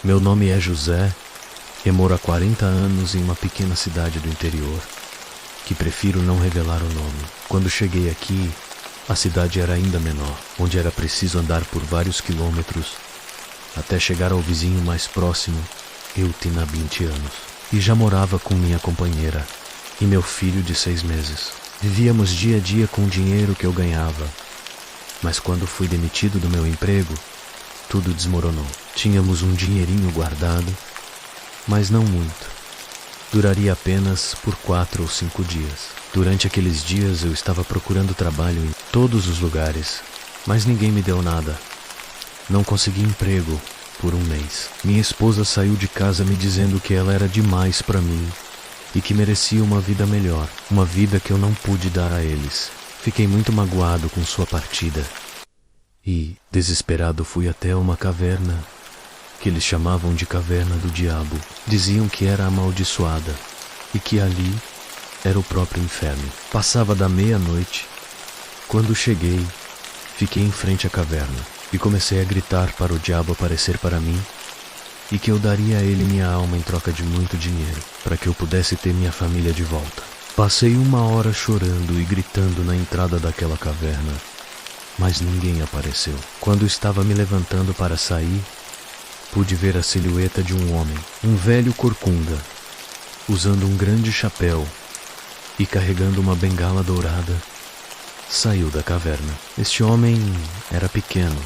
Meu nome é José e moro há 40 anos em uma pequena cidade do interior, que prefiro não revelar o nome. Quando cheguei aqui, a cidade era ainda menor, onde era preciso andar por vários quilômetros até chegar ao vizinho mais próximo. Eu tinha 20 anos e já morava com minha companheira e meu filho de 6 meses. Vivíamos dia a dia com o dinheiro que eu ganhava, mas quando fui demitido do meu emprego, tudo desmoronou. Tínhamos um dinheirinho guardado, mas não muito. Duraria apenas por 4 ou 5 dias. Durante aqueles dias eu estava procurando trabalho em todos os lugares, mas ninguém me deu nada. Não consegui emprego por um mês. Minha esposa saiu de casa me dizendo que ela era demais para mim e que merecia uma vida melhor, uma vida que eu não pude dar a eles. Fiquei muito magoado com sua partida e, desesperado, fui até uma caverna que eles chamavam de Caverna do Diabo. Diziam que era amaldiçoada e que ali era o próprio inferno. Passava da meia-noite. Quando cheguei, fiquei em frente à caverna e comecei a gritar para o diabo aparecer para mim e que eu daria a ele minha alma em troca de muito dinheiro, para que eu pudesse ter minha família de volta. Passei 1 hora chorando e gritando na entrada daquela caverna, mas ninguém apareceu. Quando estava me levantando para sair, pude ver a silhueta de um homem, um velho corcunda, usando um grande chapéu e carregando uma bengala dourada. Saiu da caverna. Este homem era pequeno,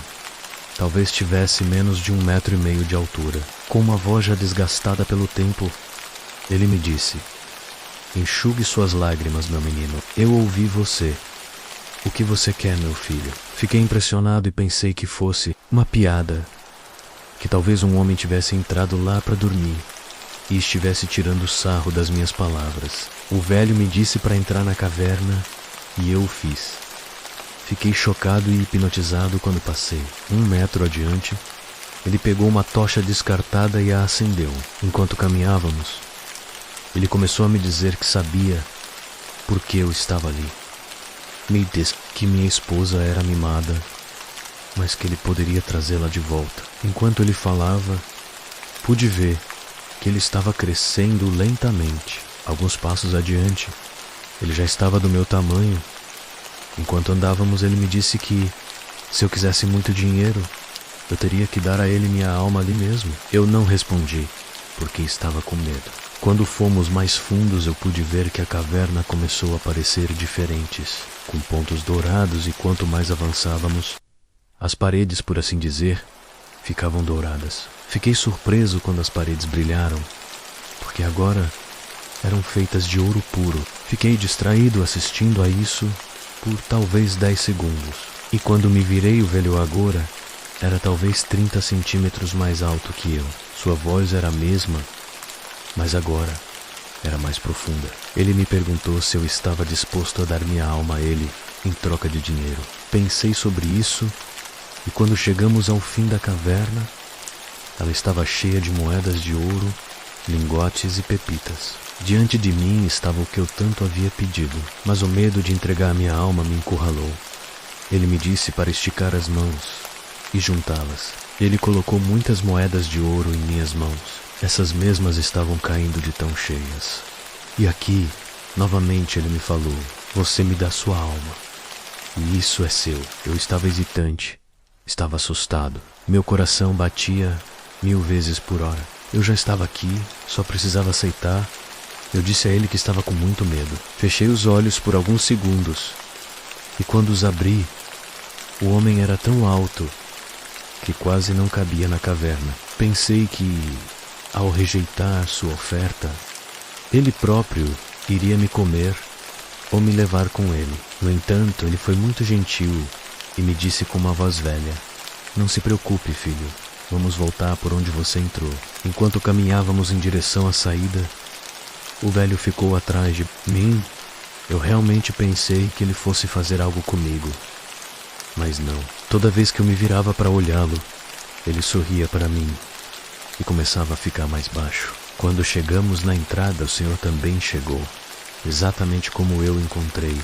talvez tivesse menos de 1,5 metros de altura. Com uma voz já desgastada pelo tempo, ele me disse: "Enxugue suas lágrimas, meu menino. Eu ouvi você. O que você quer, meu filho?" Fiquei impressionado e pensei que fosse uma piada, que talvez um homem tivesse entrado lá para dormir e estivesse tirando sarro das minhas palavras. O velho me disse para entrar na caverna e eu o fiz. Fiquei chocado e hipnotizado quando passei. 1 metro adiante, ele pegou uma tocha descartada e a acendeu. Enquanto caminhávamos, ele começou a me dizer que sabia por que eu estava ali. Me disse que minha esposa era mimada, mas que ele poderia trazê-la de volta. Enquanto ele falava, pude ver que ele estava crescendo lentamente. Alguns passos adiante, ele já estava do meu tamanho. Enquanto andávamos, ele me disse que, se eu quisesse muito dinheiro, eu teria que dar a ele minha alma ali mesmo. Eu não respondi, porque estava com medo. Quando fomos mais fundos, eu pude ver que a caverna começou a parecer diferentes, com pontos dourados, e quanto mais avançávamos, as paredes, por assim dizer, ficavam douradas. Fiquei surpreso quando as paredes brilharam, porque agora eram feitas de ouro puro. Fiquei distraído assistindo a isso por talvez 10 segundos. E quando me virei, o velho agora era talvez 30 centímetros mais alto que eu. Sua voz era a mesma, mas agora era mais profunda. Ele me perguntou se eu estava disposto a dar minha alma a ele em troca de dinheiro. Pensei sobre isso, e quando chegamos ao fim da caverna, ela estava cheia de moedas de ouro, lingotes e pepitas. Diante de mim estava o que eu tanto havia pedido, mas o medo de entregar minha alma me encurralou. Ele me disse para esticar as mãos e juntá-las. Ele colocou muitas moedas de ouro em minhas mãos. Essas mesmas estavam caindo de tão cheias. E aqui, novamente, ele me falou: "Você me dá sua alma, e isso é seu." Eu estava hesitante, estava assustado. Meu coração batia 1000 vezes por hora. Eu já estava aqui, só precisava aceitar. Eu disse a ele que estava com muito medo. Fechei os olhos por alguns segundos, e quando os abri, o homem era tão alto que quase não cabia na caverna. Pensei que, ao rejeitar sua oferta, ele próprio iria me comer ou me levar com ele. No entanto, ele foi muito gentil e me disse com uma voz velha: "Não se preocupe, filho. Vamos voltar por onde você entrou." Enquanto caminhávamos em direção à saída, o velho ficou atrás de mim. Eu realmente pensei que ele fosse fazer algo comigo, mas não. Toda vez que eu me virava para olhá-lo, ele sorria para mim e começava a ficar mais baixo. Quando chegamos na entrada, o senhor também chegou, exatamente como eu encontrei,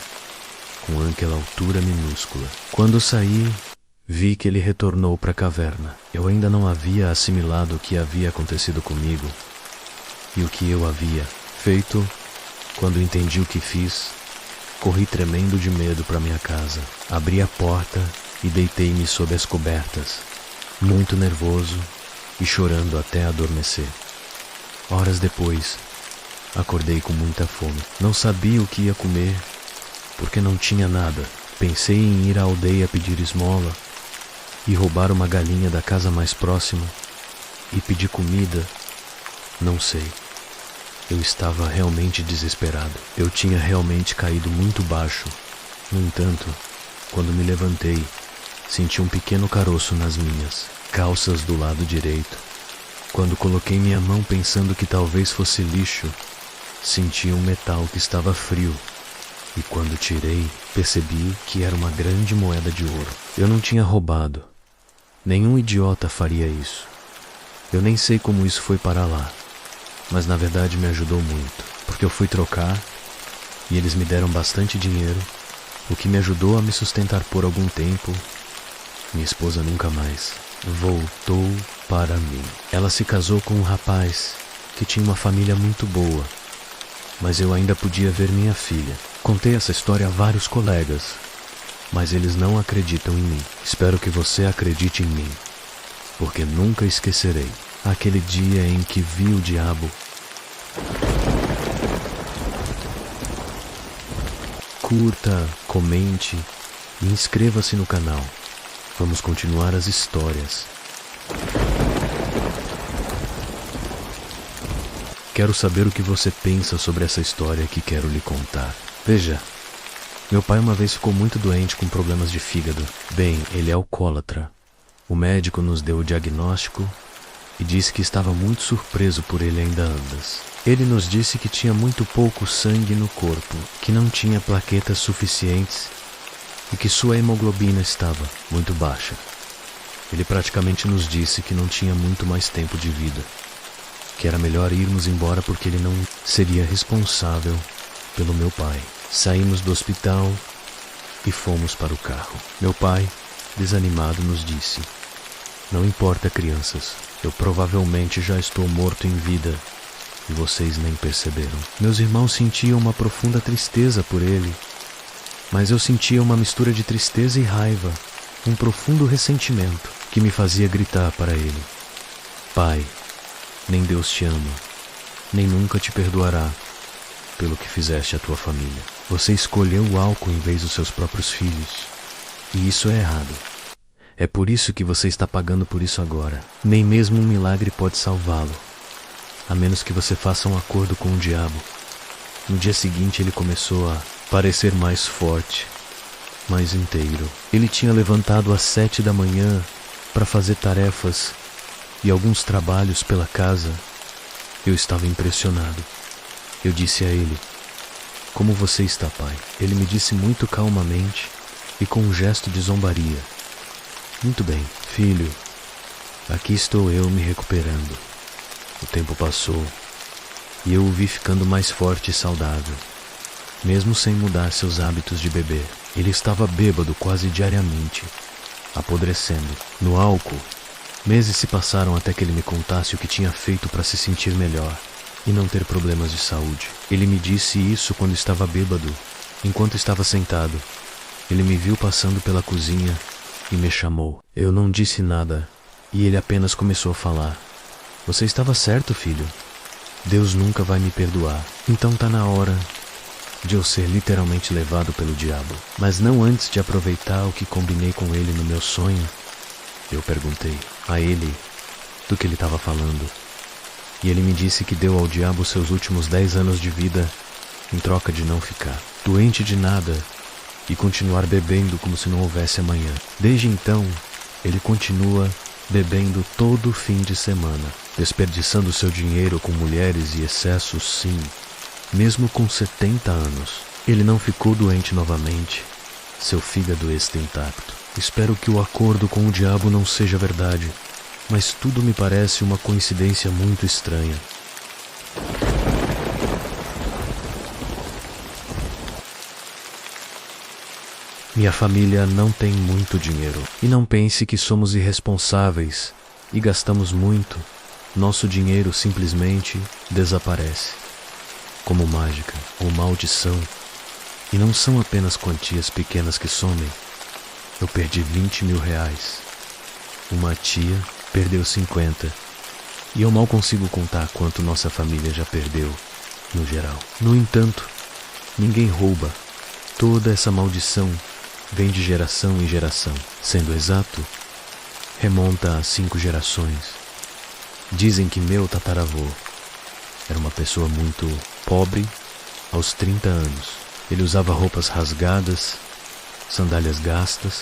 com aquela altura minúscula. Quando saí, Vi que ele retornou para a caverna. Eu ainda não havia assimilado o que havia acontecido comigo e o que eu havia feito. Quando entendi o que fiz, corri tremendo de medo para minha casa. Abri a porta e deitei-me sob as cobertas, muito nervoso e chorando até adormecer. Horas depois, acordei com muita fome. Não sabia o que ia comer, porque não tinha nada. Pensei em ir à aldeia pedir esmola e roubar uma galinha da casa mais próxima e pedir comida. Não sei. Eu estava realmente desesperado. Eu tinha realmente caído muito baixo. No entanto, quando me levantei, senti um pequeno caroço nas minhas calças do lado direito. Quando coloquei minha mão pensando que talvez fosse lixo, senti um metal que estava frio. E quando tirei, percebi que era uma grande moeda de ouro. Eu não tinha roubado. Nenhum idiota faria isso. Eu nem sei como isso foi parar lá, mas na verdade me ajudou muito, porque eu fui trocar e eles me deram bastante dinheiro, o que me ajudou a me sustentar por algum tempo. Minha esposa nunca mais voltou para mim. Ela se casou com um rapaz que tinha uma família muito boa, mas eu ainda podia ver minha filha. Contei essa história a vários colegas, mas eles não acreditam em mim. Espero que você acredite em mim, porque nunca esquecerei aquele dia em que vi o diabo. Curta, comente e inscreva-se no canal. Vamos continuar as histórias. Quero saber o que você pensa sobre essa história que quero lhe contar. Veja, meu pai uma vez ficou muito doente com problemas de fígado. Bem, ele é alcoólatra. O médico nos deu o diagnóstico e disse que estava muito surpreso por ele ainda andas. Ele nos disse que tinha muito pouco sangue no corpo, que não tinha plaquetas suficientes e que sua hemoglobina estava muito baixa. Ele praticamente nos disse que não tinha muito mais tempo de vida, que era melhor irmos embora porque ele não seria responsável pelo meu pai. Saímos do hospital e fomos para o carro. Meu pai, desanimado, nos disse: "Não importa, crianças, eu provavelmente já estou morto em vida e vocês nem perceberam." Meus irmãos sentiam uma profunda tristeza por ele, mas eu sentia uma mistura de tristeza e raiva, um profundo ressentimento que me fazia gritar para ele: "Pai, nem Deus te ama, nem nunca te perdoará pelo que fizeste à tua família. Você escolheu o álcool em vez dos seus próprios filhos, e isso é errado. É por isso que você está pagando por isso agora. Nem mesmo um milagre pode salvá-lo, a menos que você faça um acordo com o diabo." No dia seguinte ele começou a parecer mais forte, mais inteiro. Ele tinha levantado às 7 da manhã para fazer tarefas e alguns trabalhos pela casa. Eu estava impressionado. Eu disse a ele: "Como você está, pai?" Ele me disse muito calmamente e com um gesto de zombaria: "Muito bem, filho. Aqui estou eu me recuperando." O tempo passou e eu o vi ficando mais forte e saudável, mesmo sem mudar seus hábitos de beber. Ele estava bêbado quase diariamente, apodrecendo no álcool. Meses se passaram até que ele me contasse o que tinha feito para se sentir melhor e não ter problemas de saúde. Ele me disse isso quando estava bêbado, enquanto estava sentado. Ele me viu passando pela cozinha e me chamou. Eu não disse nada e ele apenas começou a falar: "Você estava certo, filho. Deus nunca vai me perdoar. Então tá na hora de eu ser literalmente levado pelo diabo." Mas não antes de aproveitar o que combinei com ele no meu sonho. Eu perguntei a ele do que ele estava falando, e ele me disse que deu ao diabo seus últimos 10 anos de vida em troca de não ficar doente de nada e continuar bebendo como se não houvesse amanhã. Desde então, ele continua bebendo todo fim de semana, desperdiçando seu dinheiro com mulheres e excessos, sim. Mesmo com 70 anos, ele não ficou doente novamente. Seu fígado está intacto. Espero que o acordo com o diabo não seja verdade, mas tudo me parece uma coincidência muito estranha. Minha família não tem muito dinheiro. E não pense que somos irresponsáveis e gastamos muito. Nosso dinheiro simplesmente desaparece. Como mágica ou maldição. E não são apenas quantias pequenas que somem. Eu perdi 20 mil reais. Uma tia perdeu 50. E eu mal consigo contar quanto nossa família já perdeu, no geral. No entanto, ninguém rouba. Toda essa maldição vem de geração em geração. Sendo exato, remonta a 5 gerações. Dizem que meu tataravô era uma pessoa muito pobre aos 30 anos. Ele usava roupas rasgadas, sandálias gastas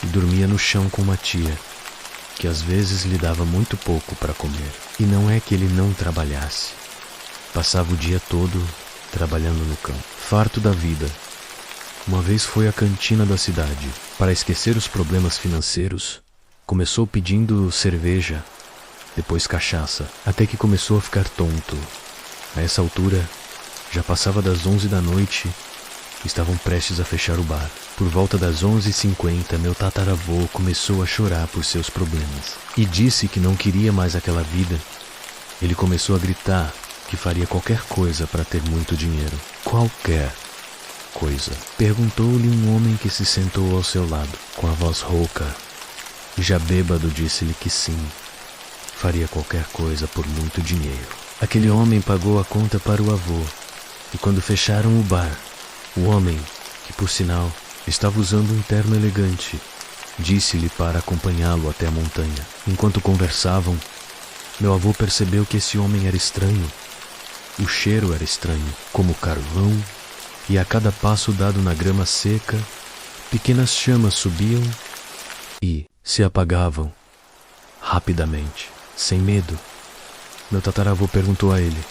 e dormia no chão com uma tia, que às vezes lhe dava muito pouco para comer. E não é que ele não trabalhasse. Passava o dia todo trabalhando no campo, farto da vida. Uma vez foi à cantina da cidade. Para esquecer os problemas financeiros, começou pedindo cerveja, depois cachaça, até que começou a ficar tonto. A essa altura, já passava das 11 da noite e estavam prestes a fechar o bar. Por volta das 11h50, meu tataravô começou a chorar por seus problemas e disse que não queria mais aquela vida. Ele começou a gritar que faria qualquer coisa para ter muito dinheiro. Qualquer coisa. Perguntou-lhe um homem que se sentou ao seu lado, com a voz rouca, e já bêbado disse-lhe que sim, faria qualquer coisa por muito dinheiro. Aquele homem pagou a conta para o avô, e quando fecharam o bar, o homem, que por sinal estava usando um terno elegante, disse-lhe para acompanhá-lo até a montanha. Enquanto conversavam, meu avô percebeu que esse homem era estranho. O cheiro era estranho, como carvão, e a cada passo dado na grama seca, pequenas chamas subiam e se apagavam rapidamente, sem medo. Meu tataravô perguntou a ele: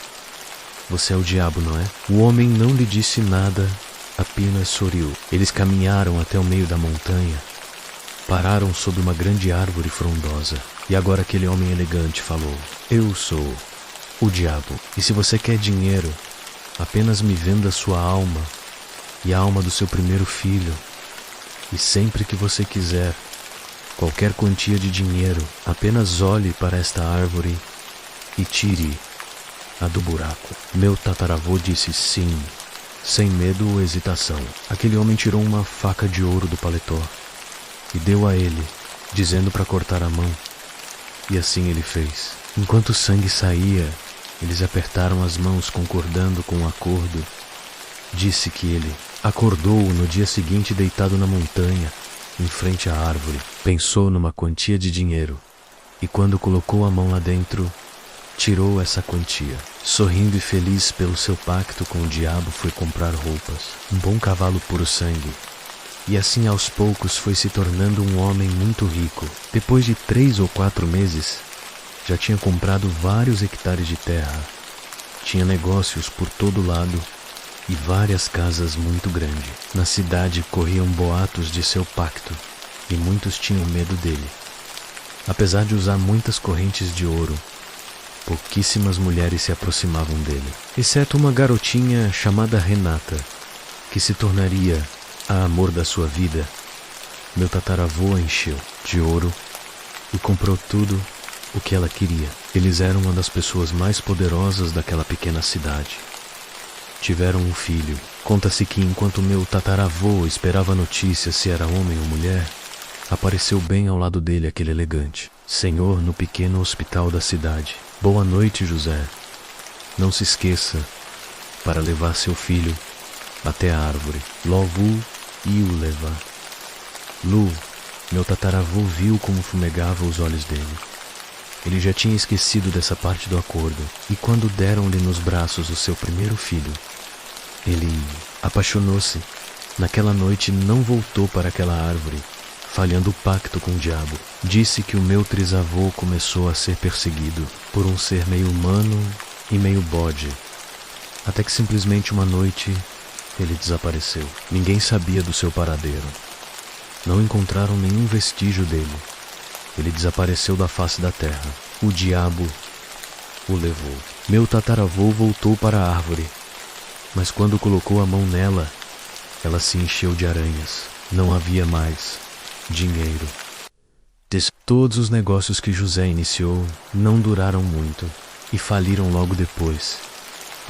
"Você é o diabo, não é?" O homem não lhe disse nada, apenas sorriu. Eles caminharam até o meio da montanha, pararam sob uma grande árvore frondosa, e agora aquele homem elegante falou: "Eu sou o diabo, e se você quer dinheiro, apenas me venda sua alma e a alma do seu primeiro filho, e sempre que você quiser, qualquer quantia de dinheiro, apenas olhe para esta árvore e tire a do buraco." Meu tataravô disse sim, sem medo ou hesitação. Aquele homem tirou uma faca de ouro do paletó e deu a ele, dizendo para cortar a mão, e assim ele fez. Enquanto o sangue saía, eles apertaram as mãos concordando com o acordo. Disse que ele acordou no dia seguinte deitado na montanha, em frente à árvore. Pensou numa quantia de dinheiro e quando colocou a mão lá dentro, tirou essa quantia. Sorrindo e feliz pelo seu pacto com o diabo, foi comprar roupas, um bom cavalo puro sangue. E assim aos poucos foi se tornando um homem muito rico. Depois de 3 ou 4 meses, já tinha comprado vários hectares de terra, tinha negócios por todo lado e várias casas muito grandes. Na cidade corriam boatos de seu pacto e muitos tinham medo dele. Apesar de usar muitas correntes de ouro, pouquíssimas mulheres se aproximavam dele, exceto uma garotinha chamada Renata, que se tornaria a amor da sua vida. Meu tataravô a encheu de ouro e comprou tudo o que ela queria. Eles eram uma das pessoas mais poderosas daquela pequena cidade. Tiveram um filho. Conta-se que enquanto meu tataravô esperava a notícia se era homem ou mulher, apareceu bem ao lado dele aquele elegante senhor no pequeno hospital da cidade. "Boa noite, José. Não se esqueça para levar seu filho até a árvore. Logo iu levar." Lu, meu tataravô, viu como fumegava os olhos dele. Ele já tinha esquecido dessa parte do acordo, e quando deram-lhe nos braços o seu primeiro filho, ele apaixonou-se. Naquela noite não voltou para aquela árvore, falhando o pacto com o diabo. Disse que o meu trisavô começou a ser perseguido por um ser meio humano e meio bode, até que simplesmente uma noite ele desapareceu. Ninguém sabia do seu paradeiro. Não encontraram nenhum vestígio dele. Ele desapareceu da face da terra. O diabo o levou. Meu tataravô voltou para a árvore, mas quando colocou a mão nela, ela se encheu de aranhas. Não havia mais dinheiro. Todos os negócios que José iniciou não duraram muito e faliram logo depois.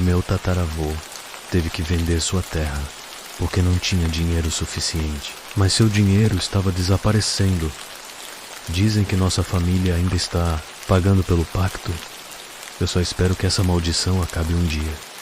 Meu tataravô teve que vender sua terra porque não tinha dinheiro suficiente. Mas seu dinheiro estava desaparecendo. Dizem que nossa família ainda está pagando pelo pacto. Eu só espero que essa maldição acabe um dia.